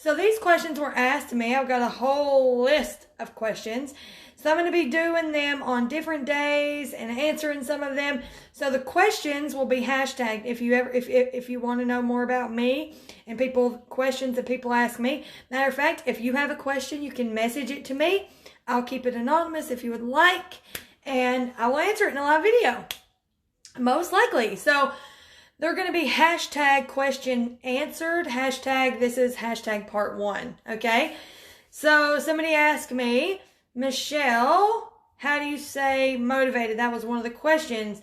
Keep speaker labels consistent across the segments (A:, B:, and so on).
A: So these questions were asked to me. I've got a whole list of questions. So I'm going to be doing them on different days and answering some of them. So the questions will be hashtagged if you want to know more about me and questions that people ask me. Matter of fact, if you have a question, you can message it to me. I'll keep it anonymous if you would like, and I will answer it in a live video. Most likely. So they're going to be hashtag question answered. Hashtag this is hashtag part 1. Okay. So somebody asked me, Michelle, how do you say motivated? That was one of the questions.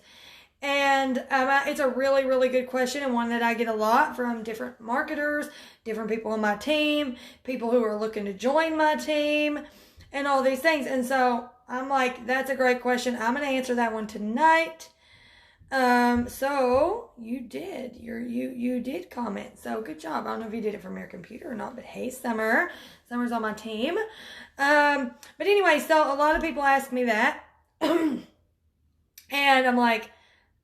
A: And it's a really, really good question, and one that I get a lot from different marketers, different people on my team, people who are looking to join my team, and all these things. And so I'm like, that's a great question. I'm going to answer that one tonight. So you did comment. So good job. I don't know if you did it from your computer or not, but hey, Summer's on my team. But anyway, so a lot of people ask me that. And I'm like,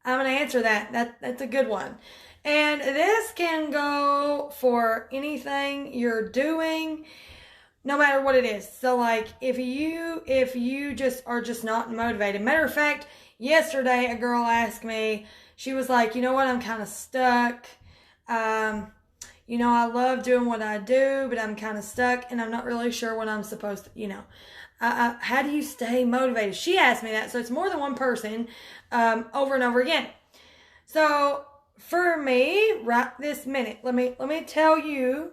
A: I'm going to answer that. That's a good one. And this can go for anything you're doing, no matter what it is. So like, if you just are just not motivated. Matter of fact, yesterday, a girl asked me, she was like, you know what, I'm kind of stuck. I love doing what I do, but I'm kind of stuck, and I'm not really sure what I'm supposed to, how do you stay motivated? She asked me that, so it's more than one person over and over again. So for me, right this minute, let me tell you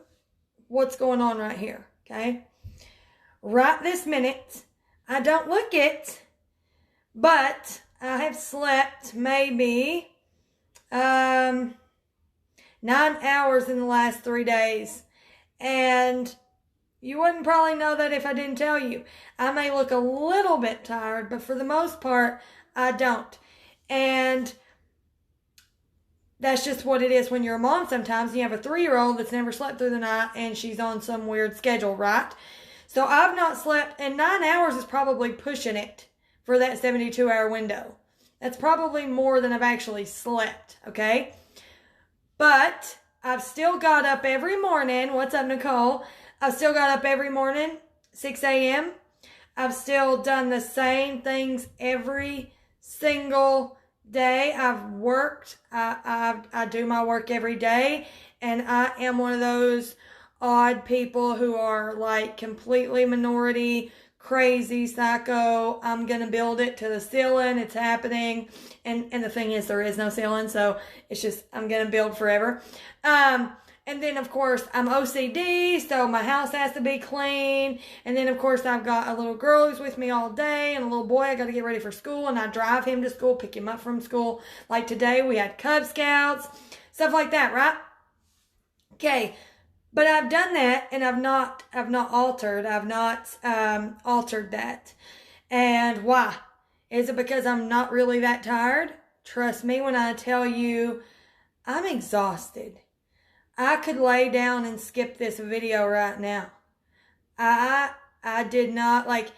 A: what's going on right here, okay? Right this minute, I don't look it, but I have slept maybe 9 hours in the last 3 days. And you wouldn't probably know that if I didn't tell you. I may look a little bit tired, but for the most part, I don't. And that's just what it is when you're a mom sometimes. You have a 3-year-old that's never slept through the night, and she's on some weird schedule, right? So I've not slept, and 9 hours is probably pushing it for that 72-hour window. That's probably more than I've actually slept, okay? But I've still got up every morning. What's up, Nicole? I've still got up every morning, 6 a.m. I've still done the same things every single day. I've worked. I do my work every day, and I am one of those odd people who are like completely minority, crazy, psycho. I'm going to build it to the ceiling. It's happening. And the thing is, there is no ceiling. So it's just, I'm going to build forever. And then, of course, I'm OCD. So my house has to be clean. And then, of course, I've got a little girl who's with me all day. And a little boy I got to get ready for school. And I drive him to school, pick him up from school. Like today, we had Cub Scouts. Stuff like that, right? Okay. But I've done that, and I've not altered. I've not altered that. And why? Is it because I'm not really that tired? Trust me when I tell you I'm exhausted. I could lay down and skip this video right now. I did not, like,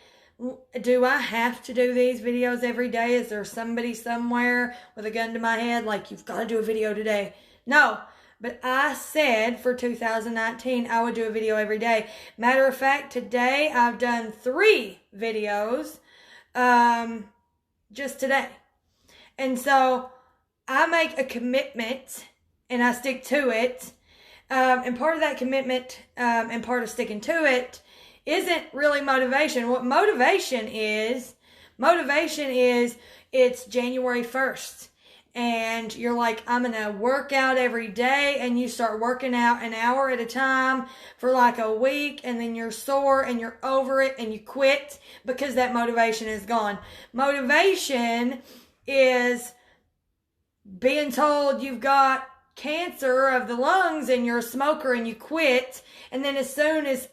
A: do I have to do these videos every day? Is there somebody somewhere with a gun to my head like, you've got to do a video today? No. But I said for 2019, I would do a video every day. Matter of fact, today I've done 3 videos just today. And so I make a commitment and I stick to it. And part of that commitment and part of sticking to it isn't really motivation. What motivation is it's January 1st. And you're like, I'm going to work out every day, and you start working out an hour at a time for like a week, and then you're sore and you're over it and you quit because that motivation is gone. Motivation is being told you've got cancer of the lungs and you're a smoker and you quit, and then as soon as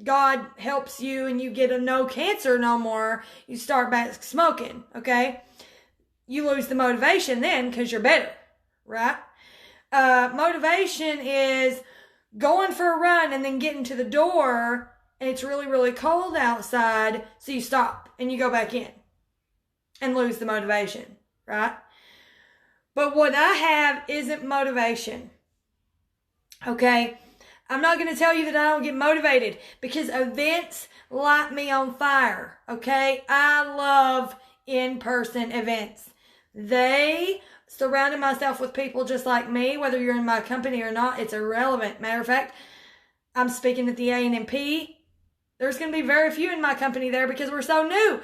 A: God helps you and you get a no cancer no more, you start back smoking, okay? You lose the motivation then because you're better, right? Motivation is going for a run and then getting to the door and it's really, really cold outside, so you stop and you go back in and lose the motivation, right? But what I have isn't motivation, okay? I'm not going to tell you that I don't get motivated, because events light me on fire, okay? I love in-person events. They surrounded myself with people just like me, whether you're in my company or not, it's irrelevant. Matter of fact, I'm speaking at the A&MP. There's going to be very few in my company there because we're so new.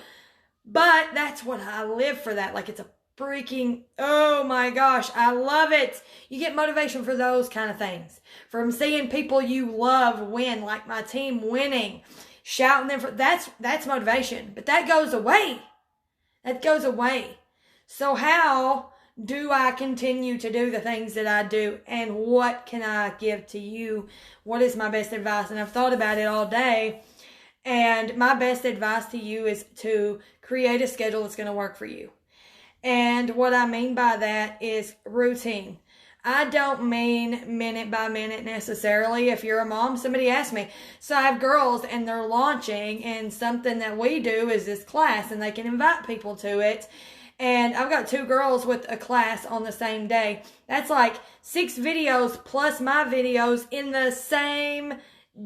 A: But that's what I live for that. Like, it's a freaking, oh my gosh, I love it. You get motivation for those kind of things. From seeing people you love win, like my team winning, shouting them for, that's motivation. But that goes away. That goes away. So how do I continue to do the things that I do? And what can I give to you? What is my best advice? And I've thought about it all day. And my best advice to you is to create a schedule that's going to work for you. And what I mean by that is routine. I don't mean minute by minute necessarily. If you're a mom, somebody asked me. So I have girls and they're launching, and something that we do is this class, and they can invite people to it. And I've got 2 girls with a class on the same day. That's like 6 videos plus my videos in the same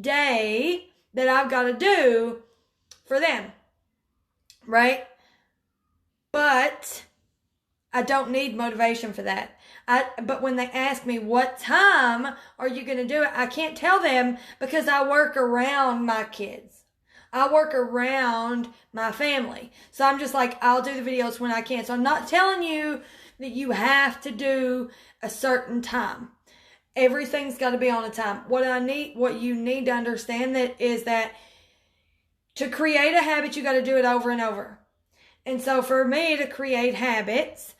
A: day that I've got to do for them, right? But I don't need motivation for that. But when they ask me, what time are you going to do it? I can't tell them, because I work around my kids. I work around my family. So I'm just like, I'll do the videos when I can. So I'm not telling you that you have to do a certain time. Everything's got to be on a time. What you need to understand is that to create a habit, you got to do it over and over. And so for me to create habits,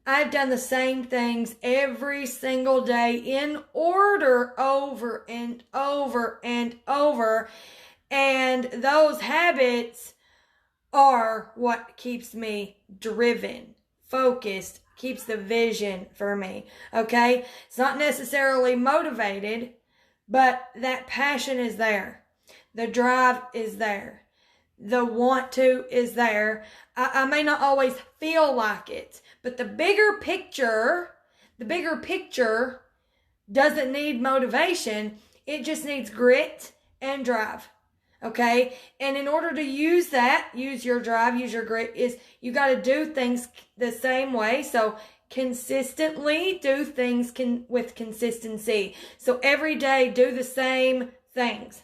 A: I've done the same things every single day in order, over and over and over. And those habits are what keeps me driven, focused, keeps the vision for me, okay? It's not necessarily motivated, but that passion is there. The drive is there. The want to is there. I may not always feel like it, but the bigger picture doesn't need motivation. It just needs grit and drive. Okay? And in order to use your drive, use your grit, is you got to do things the same way. So consistently do things with consistency. So every day do the same things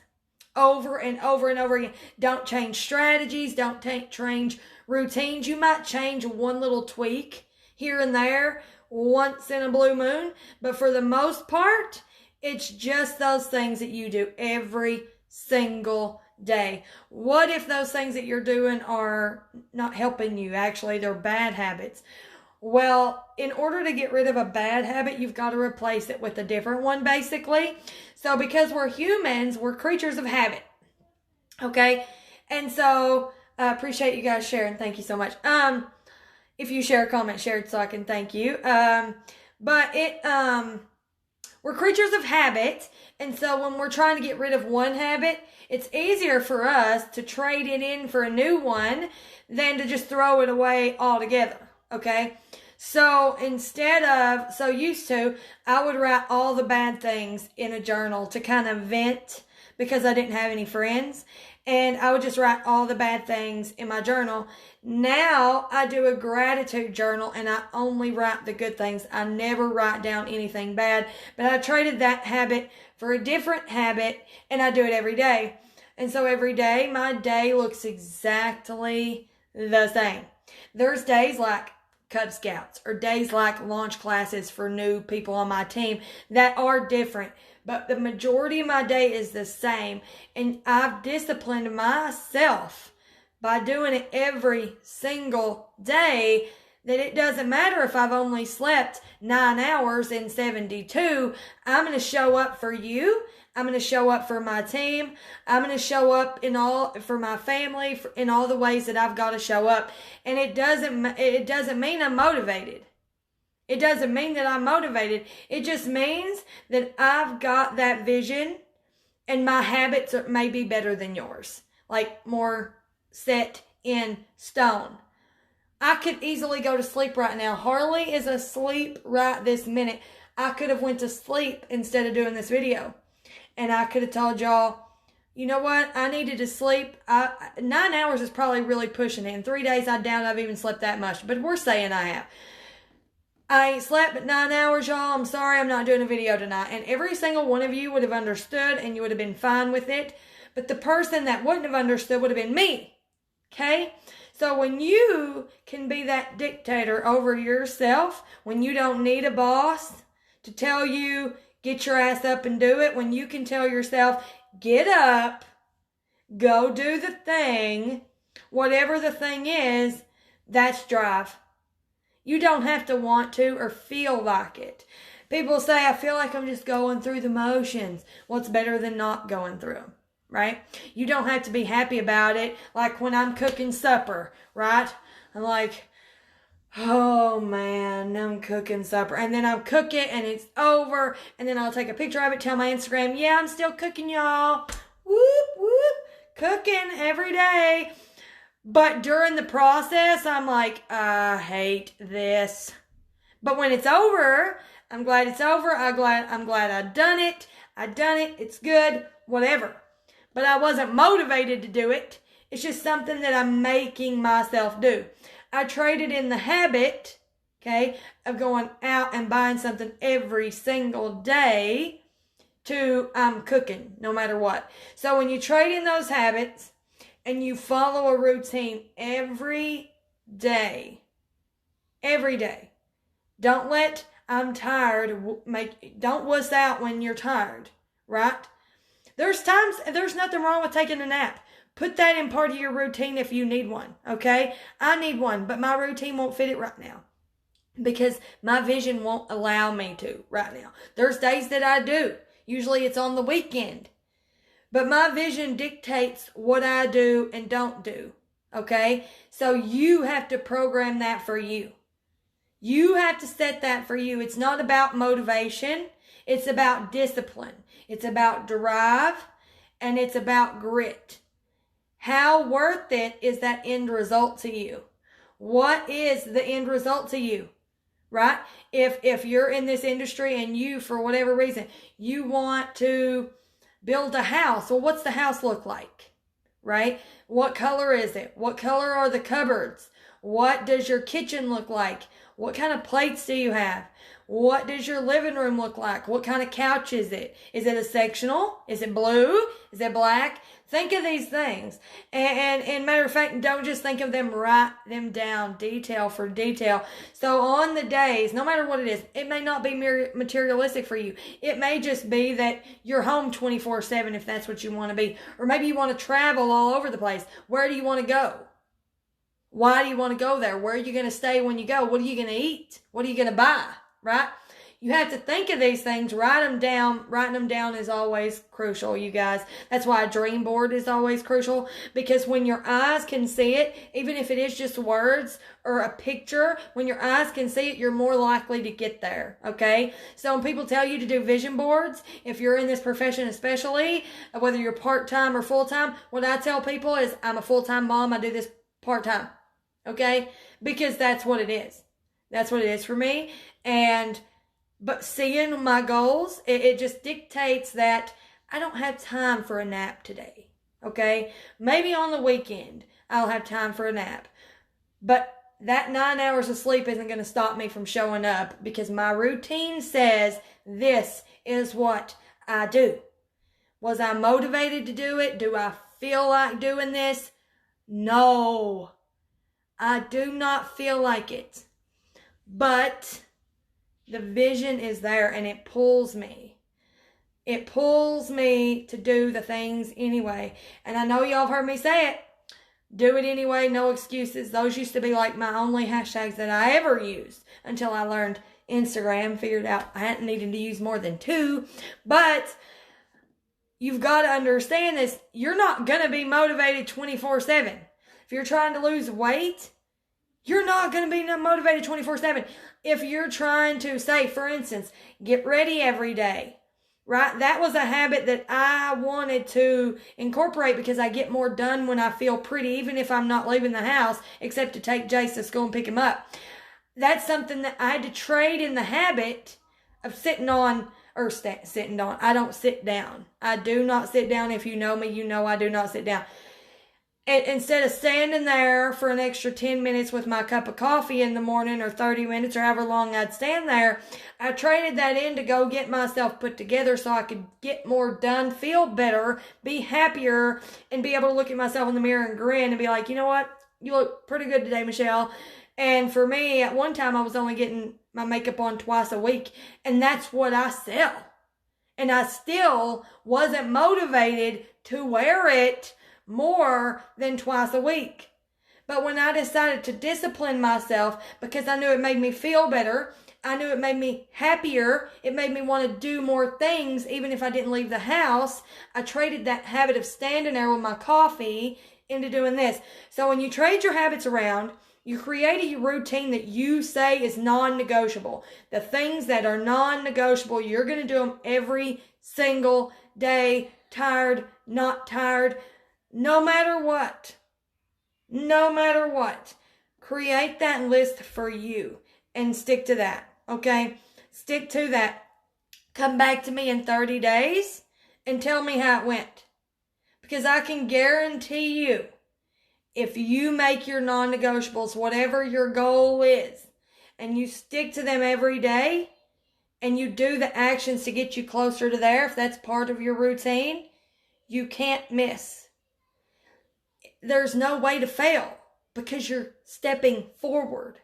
A: over and over and over again. Don't change strategies. Don't change routines. You might change one little tweak here and there once in a blue moon, but for the most part, it's just those things that you do every single day. What if those things that you're doing are not helping you? Actually, they're bad habits. Well, in order to get rid of a bad habit, you've got to replace it with a different one, basically. So because we're humans, we're creatures of habit. Okay? And so I appreciate you guys sharing. Thank you so much. If you share a comment, share it so I can thank you. But we're creatures of habit. And so when we're trying to get rid of one habit, it's easier for us to trade it in for a new one than to just throw it away altogether. Okay? So instead of, I would write all the bad things in a journal to kind of vent, because I didn't have any friends. And I would just write all the bad things in my journal. Now I do a gratitude journal, and I only write the good things. I never write down anything bad. But I traded that habit for a different habit, and I do it every day. And so every day, my day looks exactly the same. There's days like Cub Scouts or days like launch classes for new people on my team that are different. But the majority of my day is the same. And I've disciplined myself by doing it every single day, that it doesn't matter if I've only slept 9 hours in 72. I'm going to show up for you. I'm going to show up for my team. I'm going to show up for my family, in all the ways that I've got to show up. And it doesn't mean I'm motivated. It doesn't mean that I'm motivated. It just means that I've got that vision, and my habits may be better than yours. Like more set in stone. I could easily go to sleep right now. Harley is asleep right this minute. I could have went to sleep instead of doing this video. and I could have told y'all, you know what? I needed to sleep. 9 hours is probably really pushing it. In 3 days, I doubt I've even slept that much. But we're saying I have. I ain't slept but 9 hours, y'all. I'm sorry I'm not doing a video tonight. And every single one of you would have understood and you would have been fine with it. But the person that wouldn't have understood would have been me. Okay? So when you can be that dictator over yourself, when you don't need a boss to tell you, get your ass up and do it, when you can tell yourself, get up, go do the thing, whatever the thing is, that's drive. You don't have to want to or feel like it. People say, I feel like I'm just going through the motions. What's better than not going through them, right? You don't have to be happy about it. Like when I'm cooking supper, right? I'm like, oh man, I'm cooking supper. And then I'll cook it and it's over. And then I'll take a picture of it, tell my Instagram, yeah, I'm still cooking, y'all. Whoop, whoop. Cooking every day. But during the process, I'm like, I hate this. But when it's over, I'm glad it's over. I'm glad I done it. I done it. It's good. Whatever. But I wasn't motivated to do it. It's just something that I'm making myself do. I traded in the habit, okay, of going out and buying something every single day to I'm cooking no matter what. So when you trade in those habits and you follow a routine every day, don't let I'm tired don't wuss out when you're tired, right? There's nothing wrong with taking a nap. Put that in part of your routine if you need one, okay? I need one, but my routine won't fit it right now because my vision won't allow me to right now. There's days that I do. Usually it's on the weekend. But my vision dictates what I do and don't do, okay? So you have to program that for you. You have to set that for you. It's not about motivation. It's about discipline. It's about drive, and it's about grit. How worth it is that end result to you? What is the end result to you? Right? If you're in this industry and you, for whatever reason, you want to build a house, well, what's the house look like? Right? What color is it? What color are the cupboards? What does your kitchen look like? What kind of plates do you have? What does your living room look like? What kind of couch is it? Is it a sectional? Is it blue? Is it black? Think of these things. And matter of fact, don't just think of them, write them down detail for detail. So on the days, no matter what it is, it may not be materialistic for you. It may just be that you're home 24/7 if that's what you want to be. Or maybe you want to travel all over the place. Where do you want to go? Why do you want to go there? Where are you going to stay when you go? What are you going to eat? What are you going to buy? Right? You have to think of these things, write them down. Writing them down is always crucial, you guys. That's why a dream board is always crucial, because when your eyes can see it, even if it is just words or a picture, when your eyes can see it, you're more likely to get there, okay? So when people tell you to do vision boards, if you're in this profession especially, whether you're part-time or full-time, what I tell people is I'm a full-time mom, I do this part-time, okay? Because that's what it is. That's what it is for me. But seeing my goals, it just dictates that I don't have time for a nap today, okay? Maybe on the weekend I'll have time for a nap. But that 9 hours of sleep isn't going to stop me from showing up because my routine says this is what I do. Was I motivated to do it? Do I feel like doing this? No, I do not feel like it. But the vision is there and it pulls me. It pulls me to do the things anyway. And I know y'all have heard me say it. Do it anyway, no excuses. Those used to be like my only hashtags that I ever used until I learned Instagram, figured out I hadn't needed to use more than 2. But you've got to understand this. You're not going to be motivated 24/7. If you're trying to lose weight, you're not going to be motivated 24/7. If you're trying to, say, for instance, get ready every day, right? That was a habit that I wanted to incorporate because I get more done when I feel pretty, even if I'm not leaving the house, except to take Jace to school and pick him up. That's something that I had to trade in the habit of sitting on or sitting down. I don't sit down. I do not sit down. If you know me, you know I do not sit down. And instead of standing there for an extra 10 minutes with my cup of coffee in the morning or 30 minutes or however long I'd stand there, I traded that in to go get myself put together so I could get more done, feel better, be happier, and be able to look at myself in the mirror and grin and be like, you know what? You look pretty good today, Michelle. And for me, at one time, I was only getting my makeup on twice a week, and that's what I sell. And I still wasn't motivated to wear it more than twice a week. But when I decided to discipline myself because I knew it made me feel better, I knew it made me happier, it made me want to do more things even if I didn't leave the house, I traded that habit of standing there with my coffee into doing this. So when you trade your habits around, you create a routine that you say is non-negotiable. The things that are non-negotiable, you're going to do them every single day, tired, not tired, no matter what. No matter what. Create that list for you and stick to that, okay? Stick to that. Come back to me in 30 days and tell me how it went. Because I can guarantee you, if you make your non-negotiables, whatever your goal is, and you stick to them every day, and you do the actions to get you closer to there, if that's part of your routine, you can't miss. There's no way to fail because you're stepping forward.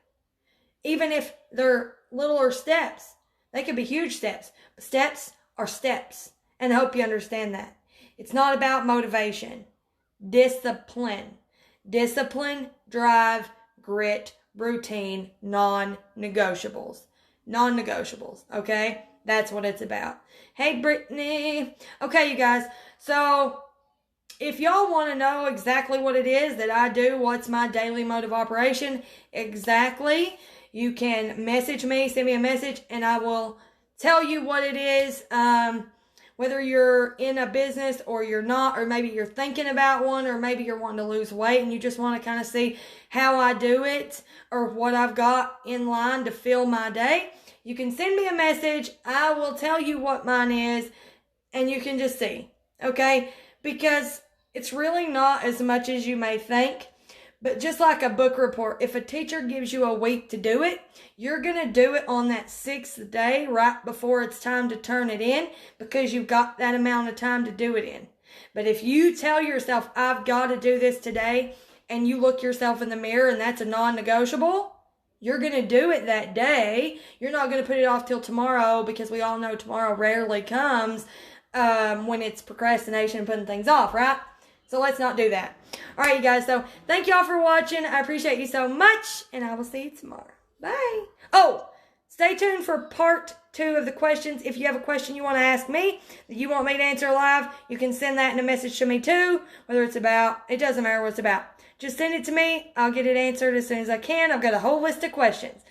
A: Even if they're littler steps, they could be huge steps. But steps are steps. And I hope you understand that. It's not about motivation. Discipline. Discipline, drive, grit, routine, non-negotiables. Non-negotiables, okay? That's what it's about. Hey, Brittany. Okay, you guys. So, if y'all want to know exactly what it is that I do, what's my daily mode of operation, exactly, you can message me, send me a message, and I will tell you what it is. Whether you're in a business or you're not, or maybe you're thinking about one, or maybe you're wanting to lose weight and you just want to kind of see how I do it or what I've got in line to fill my day, you can send me a message. I will tell you what mine is and you can just see, okay? Because it's really not as much as you may think. But just like a book report, if a teacher gives you a week to do it, you're going to do it on that 6th day right before it's time to turn it in because you've got that amount of time to do it in. But if you tell yourself, I've got to do this today, and you look yourself in the mirror and that's a non-negotiable, you're going to do it that day. You're not going to put it off till tomorrow because we all know tomorrow rarely comes when it's procrastination and putting things off, right? So let's not do that. All right, you guys. So thank y'all for watching. I appreciate you so much, and I will see you tomorrow. Bye. Oh, stay tuned for part 2 of the questions. If you have a question you want to ask me that you want me to answer live, you can send that in a message to me too. Whether it's about, it doesn't matter what it's about. Just send it to me. I'll get it answered as soon as I can. I've got a whole list of questions.